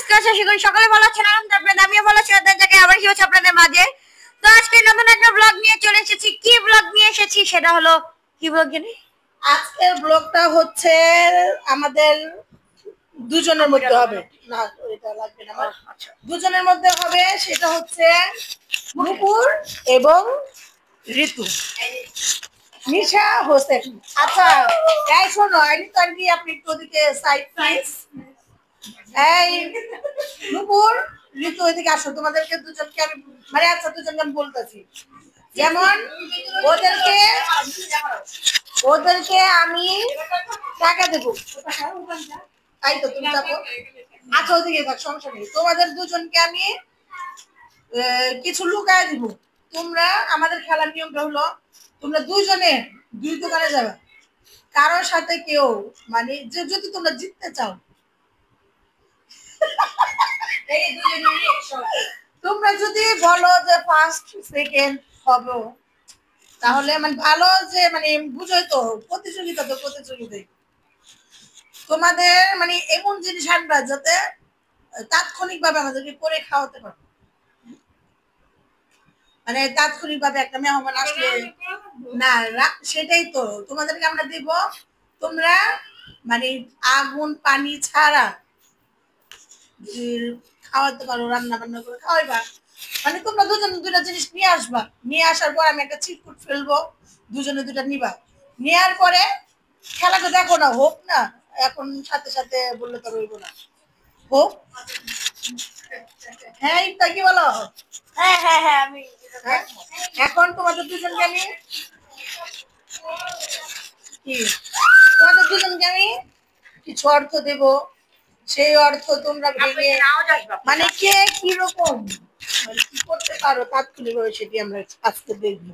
নমস্কার শিখুন সকালে ভালো আছেন আপনাদের আমিও ভালো আছি আবার কি হচ্ছে আপনাদের মাঝে। তো আজকে নতুন একটা ব্লগ নিয়ে চলে এসেছি। কি ব্লগ নিয়ে এসেছি সেটা হলো কি ব্লগ জানি আজকের ব্লগটা হচ্ছে আমাদের দুজনের মধ্যে হবে না, এটা লাগবে না আমার। আচ্ছা, দুজনের মধ্যে হবে, সেটা হচ্ছে নুপুর এবং ঋতু, নিশা হোসেন। আচ্ছা এই শোনো, আইডি আপনি একটু ওদিকে সাইড প্লিজ। এই নুপুর, ঋতু ওইদিকে আসো। তোমাদেরকে দুজনকে আমি মানে আচ্ছা দুজনকে আমি বলতেছি, যেমন ওদেরকে আমি টাকা দেবো, তাই তো তুমি যাবো। আচ্ছা ওদিকে থাক, সমস্যা নেই। তোমাদের দুজনকে আমি কিছু লুকায় দিব। তোমরা আমাদের খেলার নিয়মটা হলো তোমরা দুইজনে দুই দোকানে যাবে, কারোর সাথে কেউ মানে যদি তোমরা জিততে চাও তোমরা যদি বলো যে ফার্স্ট সেকেন্ড হবে, তাহলে মানে ভালো যে মানে বুঝোই তো প্রতিযোগিতায় তোমাদের মানে এমন জিনিস আনবা যাতে তাৎক্ষণিক ভাবে আমাদেরকে করে খাওয়াতে পারো। মানে তাৎক্ষণিক ভাবে একটা মেহমান আসলে না, সেটাই তো তোমাদেরকে আমরা দিব। তোমরা মানে আগুন পানি ছাড়া খাওয়াতে পারো, রান্না বান্না করে খাওয়াইবা। মানে তোমরা দুজনে দুটা জিনিস নিয়ে আসবা, নিয়ে আসার পর আমি একটা চিটকুট ফেলবো, দুজনে দুটা নিবা। নেওয়ার পরে খেলাটা দেখো না, হোক না এখন সাথে সাথে বললে তো রইব না, হোক। হ্যাঁ ইফতা কি বলো? হ্যাঁ হ্যাঁ হ্যাঁ আমি এখন তোমাদের দুজনকে আমি কি তোমাদের দুজনকে আমি কিছু অর্থ দেব, সেই অর্থ তোমরা ভেঙে মানে কে কিরকম কি করতে পারো তাৎক্ষণিক ভাবে সেটি আমরা আজকে দেখবো।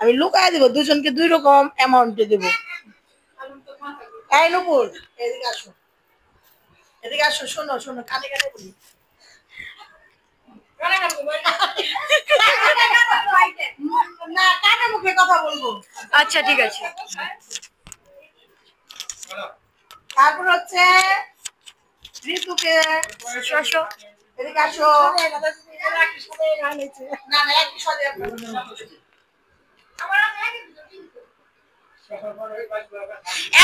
আমি লুকায় দেবো, দুজনকে 2 রকম অ্যামাউন্টে দেবো। এই নুপুর এদিকে আসো, এদিকে আসো, শোনো শোনো, কানে কানে বলি। না কানে মুখে কথা বলবো। আচ্ছা ঠিক আছে। তারপর হচ্ছে ঋতুকে এদিকে আসো। না না একই সাথে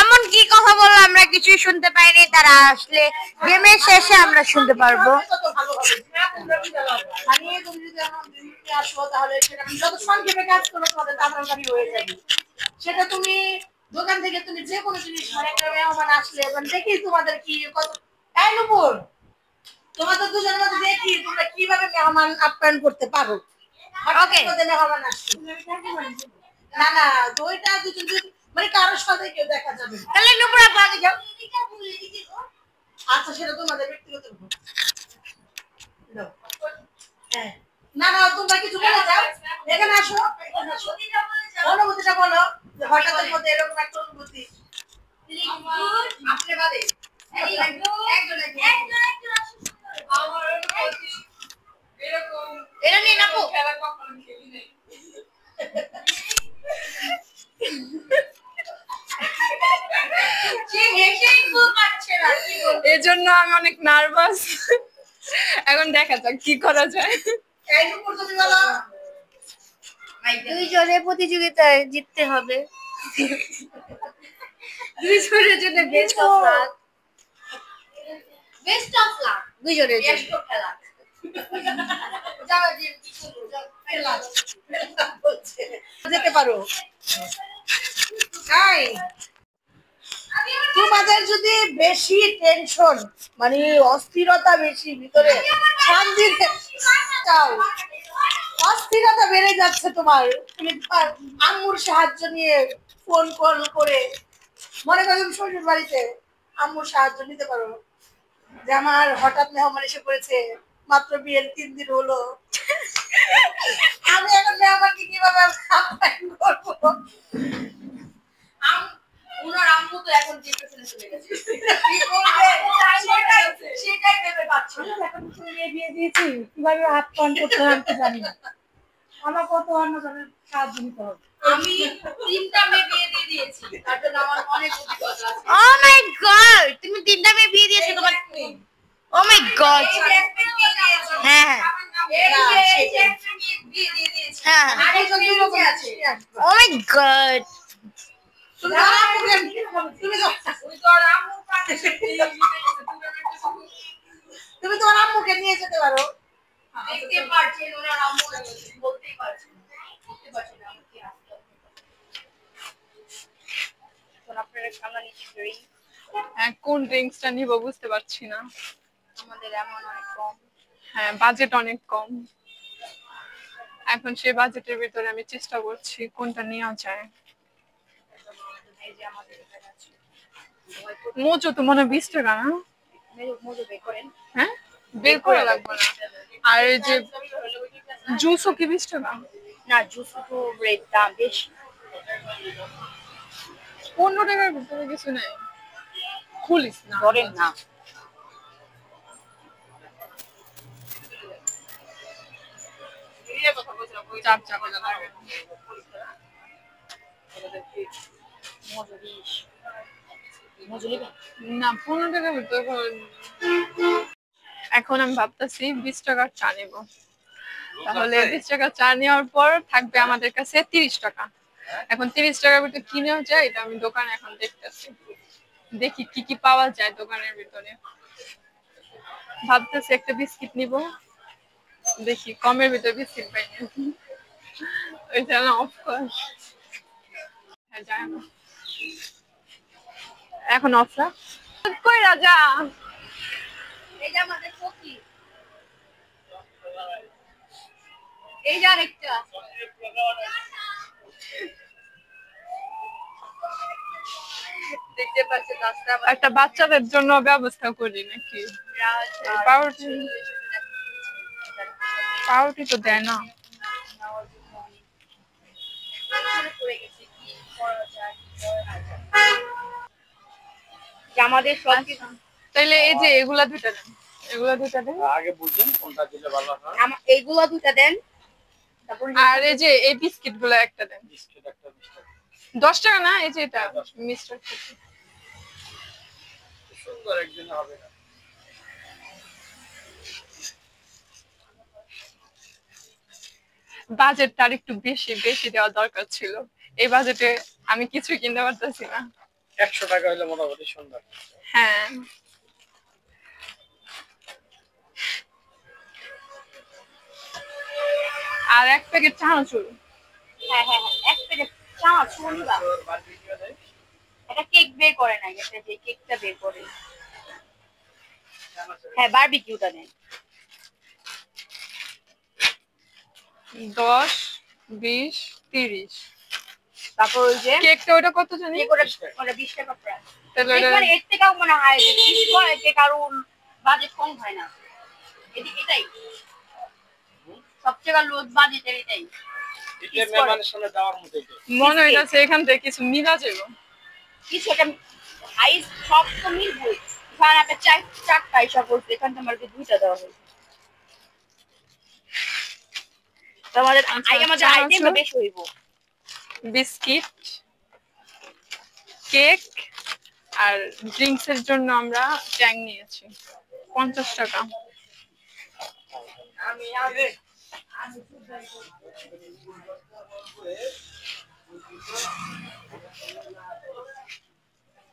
এমন কি কথা বললো আমরা কিছুই শুনতে পাইনি, তারা আসলে গেমের শেষে আমরা শুনতে পারবো। সেটা তুমি দোকান থেকে তুমি যে কোনো জিনিস মানে একটা মেহমান আসলে দেখি তোমাদের কি কত। এই নুপুর, তোমাদের দুজনের মধ্যে দেখি তোমরা কিভাবে মেহমান আপ্যায়ন করতে পারো। ওকে মেহমান আসছে না না, দুইটা দুজন মানে কারোর সাথে কেউ দেখা যাবে না। তাহলে নুপুর আপা আগে যাও। আচ্ছা সেটা তোমাদের ব্যক্তিগত ব্যাপার। হ্যাঁ না না, তোমরা কিছু বলে যাও, এখানে আসো, এখানে আসো। অনুভূতিটা বলো, হঠাৎ মধ্যে এরকম একটা অনুভূতি। আপনি বাদে এটা নিয়ে নাপো। এজন্য আমি অনেক নার্ভাস। এখন দেখা যাক কি করা যায়। দুইজনে প্রতিযোগিতায় জিততে হবে। দুইজনের জন্য best of luck. Best of luck দুইজনের জন্য। যেতে পারো। তোমাদের যদি বেশি টেনশন মানে অস্থিরতা বেশি ভিতরে শান্তি চাও, অস্থিরতা বেড়ে যাচ্ছে তোমার, তুমি আম্মুর সাহায্য নিয়ে ফোন কল করে মনে করো তুমি শ্বশুর বাড়িতে আম্মুর সাহায্য নিতে পারো যে আমার হঠাৎ মেহমান এসে পড়েছে, মাত্র বিয়ের 3 দিন হলো, আমি এখন মেহমানকে কিভাবে করবো। ওনার আম্মু তো এখন ডিপ্রেশনে চলে গেছে। সেটাই ভেবে পাচ্ছি না। এখন মেয়ে বিয়ে দিয়েছি, কিভাবে হাত পান করতে হয় আমি তো জানি না। আমার কত অন্যজনের সাহায্য নিতে হবে। আমি 3টা মেয়ে বিয়ে দিয়ে দিয়েছি, তার জন্য আমার অনেক অভিজ্ঞতা আছে। ও মাই গড, তুমি 3টা মেয়ে বিয়ে দিয়েছো তোমার। ও মাই গড হ্যাঁ হ্যাঁ ও মাই গড তুমি তোমার আম্মুকে নিয়ে যেতে পারো। দেখতে পাচ্ছেন ওনার আম্মু বলতেই পারছেন দেখতে পাচ্ছেন আমাকে এখন আপনারা সামনে নিচে ড্রিঙ্ক হ্যাঁ, কোন ড্রিঙ্কসটা নিব বুঝতে পারছি না। আমাদের এমন অনেক কম হ্যাঁ, বাজেট অনেক কম। এখন সেই বাজেটের ভিতরে আমি চেষ্টা করছি কোনটা নেওয়া যায়। এই যে আমাদের এখানে আছে মোজো তো মনে হয় 20 টাকা না? মজা বের করেন হ্যাঁ, বের করা লাগবে না। আর এই যে জুসও কি 20 টাকা? না জুস তো রেট দাম বেশি 15 টাকার ভিতরে কিছু নেই। খুলিস না, ধরেন না চাপ চাপ লাগে। মজা বিশ মজা নেবেন না, 15 টাকার ভিতরে এখন আমি ভাবতেছি 20 টাকার চা নেব। তাহলে 20 টাকা চা নেওয়ার পর থাকবে আমাদের কাছে 30 টাকা। এখন 30 টাকার ভিতরে কি নেওয়া যায় এটা আমি দোকানে এখন দেখতেছি, দেখি কি কি পাওয়া যায় দোকানের ভিতরে। ভাবতেছি একটা বিস্কিট নিব, দেখি কমের ভিতরে বিস্কিট পাই নাকি। ওইটা না অফকোর্স হ্যাঁ যায় না এখন অফরা কই রাজা। এই যে আমাদের ফকি এই যে আরেকটা দেখতে পাচ্ছেন রাস্তা একটা বাচ্চাদের জন্য ব্যবস্থা করি নাকি? এই পাউরুটি পাউরুটি তো দেয় না। আমাদের সব কিছু তাইলে এই যে এগুলা দুইটা দেন, এগুলা দুইটা দেন। আগে বুঝছেন কোনটা দিলে ভালো হয়। এইগুলো দুটা দেন তারপর আর এই যে এই বিস্কিট গুলো একটা দেন। বিস্কিট একটা 20 টাকা 10 টাকা না? এই যে এটা মিস্টার সুন্দর একদিন হবে না। বাজেটটা আর একটু বেশি বেশি দেওয়া দরকার ছিল। এই বাজেটে আমি কিছু কিনতে পারতেছি না। 100 টাকা হলে মোটামুটি সুন্দর। হ্যাঁ, আর এক প্যাকেট চানাচুর। হ্যাঁ হ্যাঁ হ্যাঁ এক প্লেট চামচ শুনবা তোর বারবিকিউ দেয় এটা কেক বের করে না এটা যে কেকটা বের করে হ্যাঁ বারবিকিউটা নেন 10 20 30। তারপর ওই যে কেকটা ওটা কত জানি? কেক ওটা 20 টাকা প্রাইস তাহলে কেক ওটা মানে এর থেকেও মনে হয় যে 20 করে কেক আর বাজেট কম হয় না এটাই সবচেয়ে লো বাজেটের এটাই এটা মেহমানের সামনে দেওয়ার মতো এটা। মনে হইতাছে এখান থেকে কিছু মিলা যাবে। কিছু একটা আইস সব তো মিলবই কারণ একটা চারটা হিসাব করছে এখান থেকে আমাকে দুইটা দেওয়া হয়েছে তো আমাদের আমাদের আইটেমটা বেশি হইব বিস্কিট, কেক আর ড্রিঙ্কস এর জন্য আমরা ট্যাং নিয়েছি 50 টাকা।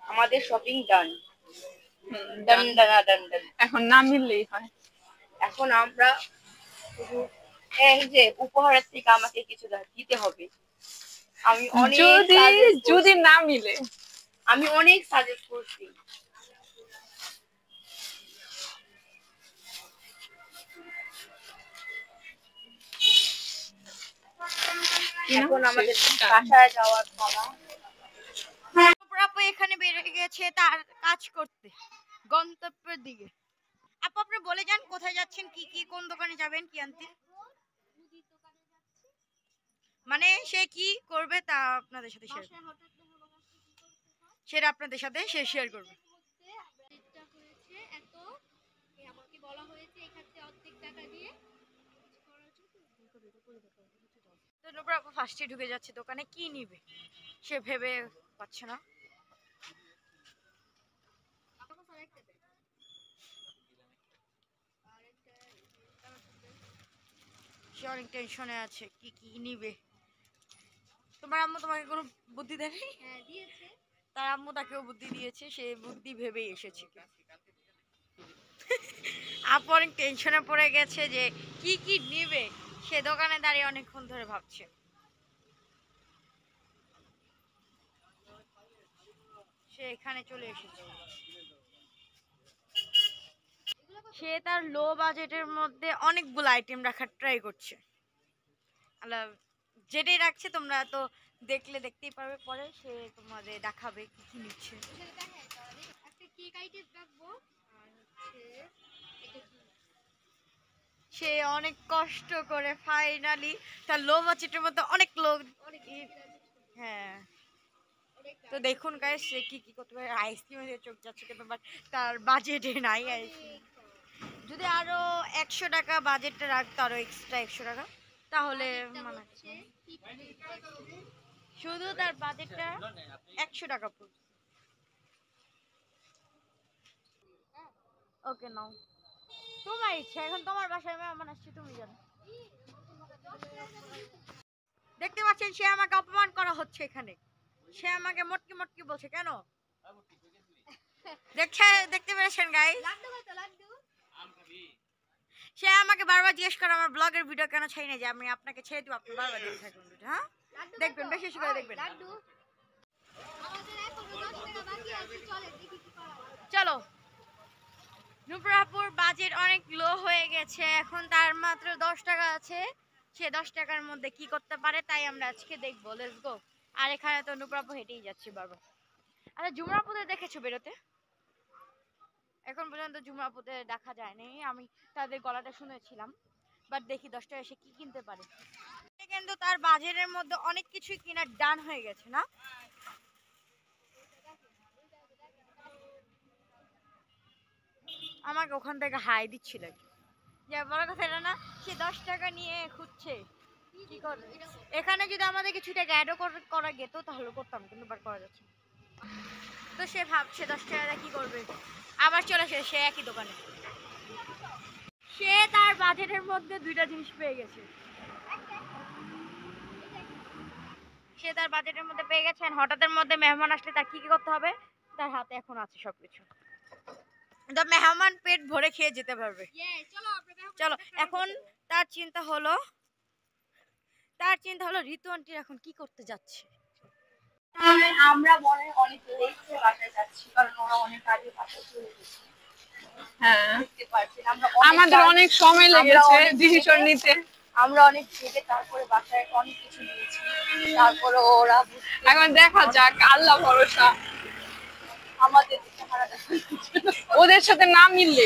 আমাদের শপিং ডান ডান ডান ডান ডান এখন না মিললেই হয়। এখন আমরা শুধু এই যে উপহারের থেকে আমাকে কিছু দিতে হবে আমি অনেক যদি না মিলে আমি অনেক সাজেস্ট করছি এখন আমাদের বাসায় যাওয়ার পালা আপু এখানে বেরিয়ে গেছে তার কাজ করতে গন্তব্যের দিকে আপু আপনি বলে যান কোথায় যাচ্ছেন কি কি কোন দোকানে যাবেন কি আনতে মানে সে কি করবে তা আপনাদের সাথে শেয়ার সেটা আপনাদের সাথে সে শেয়ার করবে আমাকে বলা হয়েছে এখানে অর্ধেক টাকা দিয়ে তো নোবরা আপু ফার্স্টে ঢুকে যাচ্ছে দোকানে কি নিবে সে ভেবে পাচ্ছে না সে অনেক টেনশনে আছে কি কি নিবে। তোমার আম্মু তোমাকে কোনো বুদ্ধি দেয়নি? হ্যাঁ দিয়েছে। তার আম্মু তাকেও বুদ্ধি দিয়েছে, সে বুদ্ধি ভেবেই এসেছে। আপু অনেক টেনশনে পড়ে গেছে যে কি কি নিবে, সে দোকানে দাঁড়িয়ে অনেকক্ষণ ধরে ভাবছে। সে এখানে চলে এসেছে, সে তার লো বাজেটের মধ্যে অনেকগুলো আইটেম রাখার ট্রাই করছে। যেটাই রাখছে তোমরা তো দেখলে দেখতেই পারবে, পরে সে তোমাদের দেখাবে কি কি নিচ্ছে। একটা কেক আইটেম রাখবো আর হচ্ছে এটা কি সে অনেক কষ্ট করে ফাইনালি তার লো বাজেটের মধ্যে অনেক লোক। হ্যাঁ, তো দেখুন গাইস সে কি কি করতে পারে। আইসক্রিম দিয়ে চোখ যাচ্ছে কিন্তু বাট তার বাজেটে নাই আইসক্রিম। যদি আরো 100 টাকা বাজেটটা রাখতো, আরো এক্সট্রা 100 টাকা, তাহলে মানে শুধু তার বাজেটটা 100 টাকা পড়ছে। ওকে নাও, তোমার ইচ্ছা, এখন তোমার বাসায় মেহমান আসছে, তুমি জানো। দেখতে পাচ্ছেন সে আমাকে অপমান করা হচ্ছে এখানে, সে আমাকে মটকি মটকি বলছে কেন। দেখতে পেরেছেন গাইস, লাড্ডু কত লাড্ডু? সে আমাকে বারবার জিজ্ঞেস করে আমার ব্লগের ভিডিও কেন ছাই না, যে আমি আপনাকে ছেড়ে দিব, আপনি বারবার দেখতে থাকুন ভিডিও। হ্যাঁ দেখবেন, বেশি বেশি করে দেখবেন। লাড্ডু আমাদের এখনো 10 টাকা বাকি আছে, চলে দেখি কি করা যায়। চলো, নুপুরাপুর বাজেট অনেক লো হয়ে গেছে, এখন তার মাত্র 10 টাকা আছে। সে 10 টাকার মধ্যে কি করতে পারে তাই আমরা আজকে দেখবো, লেটস গো। আর এখানে তো নুপুরাপু হেঁটেই যাচ্ছে বারবার। আচ্ছা ঝুমরাপুদের দেখেছো বেরোতে? এখন পর্যন্ত ঝুমরাপুদের দেখা যায়নি, আমি তাদের গলাটা শুনেছিলাম, বাট দেখি 10 টাকা সে কি কিনতে পারে। কিন্তু তার বাজেটের মধ্যে অনেক কিছুই কেনার ডান হয়ে গেছে না। আমাকে ওখান থেকে হাই দিচ্ছিল, যে বড় কথা এটা না, সে 10 টাকা নিয়ে খুঁজছে কি করবে। এখানে যদি আমাদের কিছু টাকা অ্যাডও করা যেত তাহলে করতাম, কিন্তু বার করা যাচ্ছে না। তো সে ভাবছে 10 টাকা কি করবে, আবার চলে আসে সে একই দোকানে। সে তার বাজেটের মধ্যে দুইটা জিনিস পেয়ে গেছে, সে তার বাজেটের মধ্যে পেয়ে গেছেন। হঠাৎের মধ্যে মেহমান আসলে তার কি কি করতে হবে, তার হাতে এখন আছে সবকিছু। তো মেহমান পেট ভরে খেয়ে যেতে পারবে। চলো, এখন তার চিন্তা হলো ঋতু আন্টির এখন কি করতে যাচ্ছে। আমরা মনে অনেক লেট করে বাসায় যাচ্ছি, কারণ ওরা অনেক আগে বাসায় চলে গেছে। হ্যাঁ, দেখতে পাচ্ছেন আমরা আমাদের অনেক সময় লেগেছে ডিসিশন নিতে। আমরা অনেক ভেবে তারপরে বাসায় অনেক কিছু নিয়েছি, তারপরে ওরা এখন দেখা যাক, আল্লাহ ভরসা। আমাদের ওদের সাথে না মিললে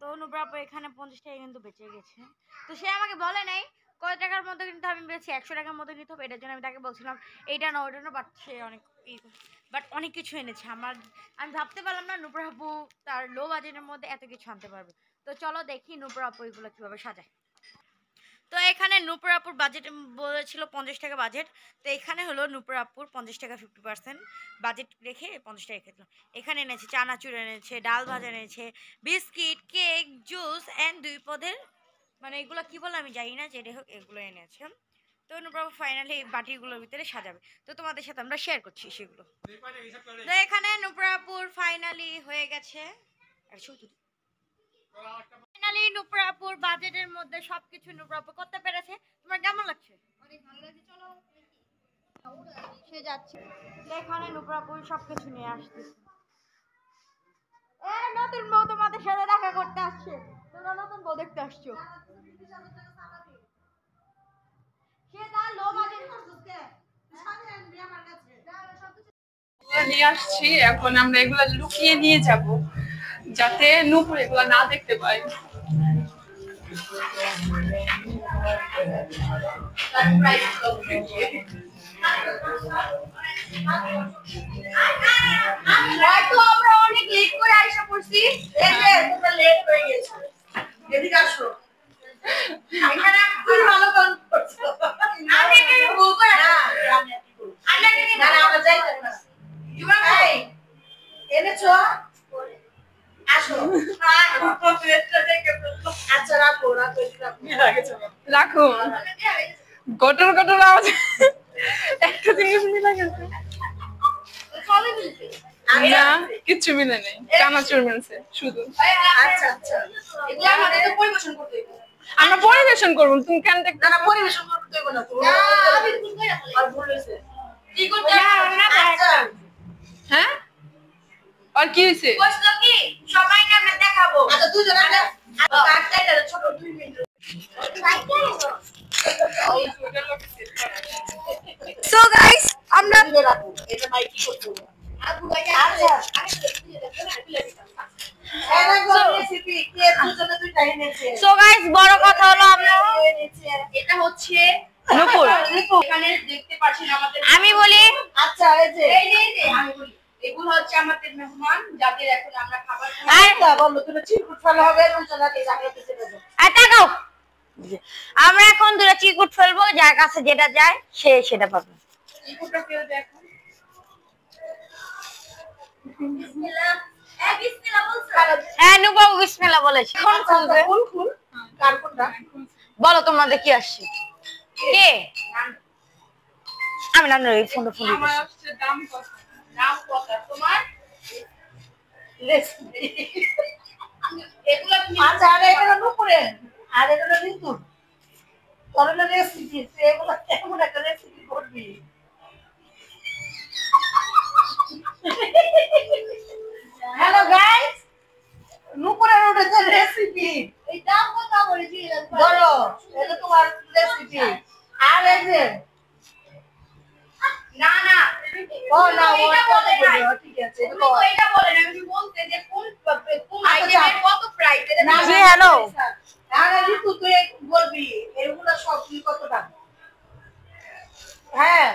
তো নুপুরাপু এখানে 50 টাকা কিন্তু বেঁচে গেছে। তো সে আমাকে বলে নাই কত টাকার মতো, কিন্তু আমি বলেছি 100 টাকার মতো নিতে হবে। এটার জন্য আমি তাকে বলছিলাম এইটা না ওইটা না, বাট সে অনেক কিছু এনেছে। আমি ভাবতে পারলাম না নুপুরাপু তার লো বাজেটের মধ্যে এত কিছু আনতে পারবে। তো চলো দেখি নুপুরাপু এগুলো কিভাবে সাজায়। তো এখানে নুপুরাপুর বাজেট বলেছিল 50 টাকা বাজেট, তো এখানে হলো নুপুরাপুর 50 টাকা 50% বাজেট রেখে 50 টাকা খেতলো। এখানে এনেছে চানাচুর, এনেছে ডাল ভাজা, এনেছে বিস্কিট, কেক, জুস এন্ড 2 পদের, মানে এগুলো কি বলে আমি জানি না, যেটাই হোক এগুলো এনেছে। তো নুপুরাপু ফাইনালি বাটিগুলোর ভিতরে সাজাবে, তো তোমাদের সাথে আমরা শেয়ার করছি সেগুলো। তো এখানে নুপুরাপুর ফাইনালি হয়ে গেছে, ফাইনালি নুপুরাপুর বাজেটের মধ্যে সবকিছু নুপুরাপু করতে পেরেছে। তোমার কেমন লাগছে? অনেক ভালো লাগছে, চলো দেখি। সে যাচ্ছে, এখানে নুপুরাপু সবকিছু নিয়ে আসতেছে। নতুন বউ তোমাদের সাথে দেখা করতে আসছে, তোমরা নতুন বউ দেখতে আসছো। সে তার লো বাজেট নিয়ে আসছি, এখন আমরা এগুলো লুকিয়ে নিয়ে যাব যাতে নূপুর এগুলো না দেখতে পায়। আমরা অনেক লেট করে আইসা পড়ছি, তোমরা লেট হয়ে গেছো, এদিকে আসো। এখানে খুব ভালো কাজ করছো, আমি কি বলবো না, না আমরা যাই না। এই এনেছো, আসো। আচ্ছা রাখো রাখো একটু রাখো। রাখো গটর গটর আওয়াজ একটা জিনিস মিলে গেছে না কিচ্ছু মিলে নেই চানাচুর মিলছে শুধু আচ্ছা আচ্ছা এগুলো আমাদের তো পরিবেশন করতে হবে। আমরা পরিবেশন করবো তুমি কেন দেখতে না না পরিবেশন করতে হবে না তো আমি ভুল করে আর ভুল হয়েছে কি করতে হবে না আচ্ছা হ্যাঁ আর কি হয়েছে বুঝলো কি সবাই না আমরা দেখাবো আচ্ছা দুজন আগে কাটটা ছোট 2 মিনিট সো গাইস আমরা দিয়ে রাখো এটা মাই কি করতে হবে আচ্ছা এরকম রেসিপি কে দুজনে দুইটা এনেছে সো গাইস বড় কথা হলো আমরা এটা হচ্ছে নূপুর এখানে দেখতে পাচ্ছেন আমাদের আমি বলি আচ্ছা এই যে আমি বলি এগুলো হচ্ছে আমাদের মেহমান যাদের এখন আমরা খাবার আর খাওয়াবো বলো তুমি চিরকুট ফেলা হবে দুজনকে জায়গাতে চলে যাও আর তাকাও আমরা এখন দুটো চিকুট ফেলবো যার কাছে যেটা যায় সে সেটা পাবে চিরকুটটা কেউ দেখো বিসমিল্লাহ বিসমিল্লাহ বলছো হ্যাঁ নুবাবু বিসমিল্লাহ বলেছে এখন খুলবে ফুল ফুল কার কোনটা বলো তোমাদের কি আসছে কে আমি নানুর এই ফোনটা ফোন আমার আসছে দাম কত নাম কত তোমার রেসিপি এগুলো তুমি আচ্ছা আর এটা নুপুরে আর এটা ঋতু করলে রেসিপি এগুলো কেমন একটা রেসিপি করবি হ্যালো গাইস নুপুরের ওটা রেসিপি এটা কথা বলেছি বলো এটা তোমার রেসিপি আর এই যে না না ও না ওটা বলে না ঠিক আছে তুমি তো এটা বলে না আমি বলতে যে কোন আইটেমের কত প্রাইস এটা না জি হ্যালো আরে ঋতু তুই বলবি এগুলো সব কত দাম হ্যাঁ